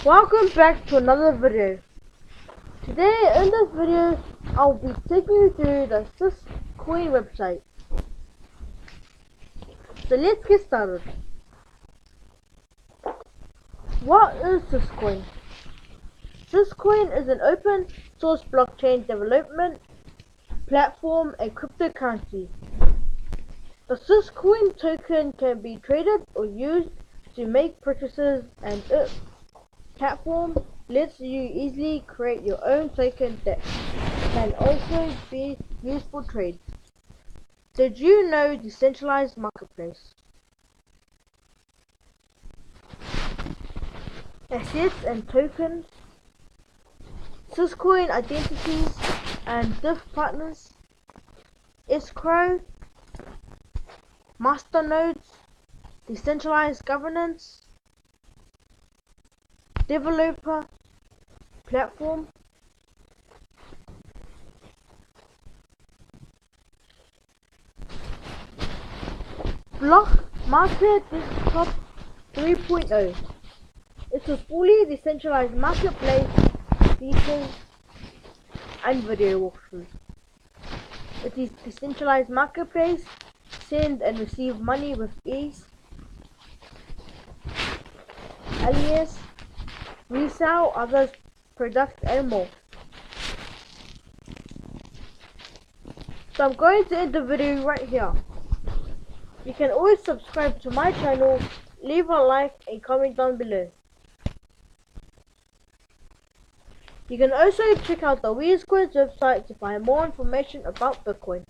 Welcome back to another video. Today in this video I'll be taking you through the Syscoin website. So let's get started. What is Syscoin? Syscoin is an open source blockchain development platform and cryptocurrency. The Syscoin token can be traded or used to make purchases, and its platform lets you easily create your own token that can also be used for trade. Did you know decentralized marketplace? Assets and tokens, Syscoin identities and diff partners, escrow, masternodes, decentralized governance, developer platform, block market desktop 3.0. It's a fully decentralized marketplace features and video walkthrough. It is decentralized marketplace, send and receive money with ease, alias, resell others' products and more. So I'm going to end the video right here. You can always subscribe to my channel, leave a like and comment down below. You can also check out the Syscoin's website to find more information about Bitcoin.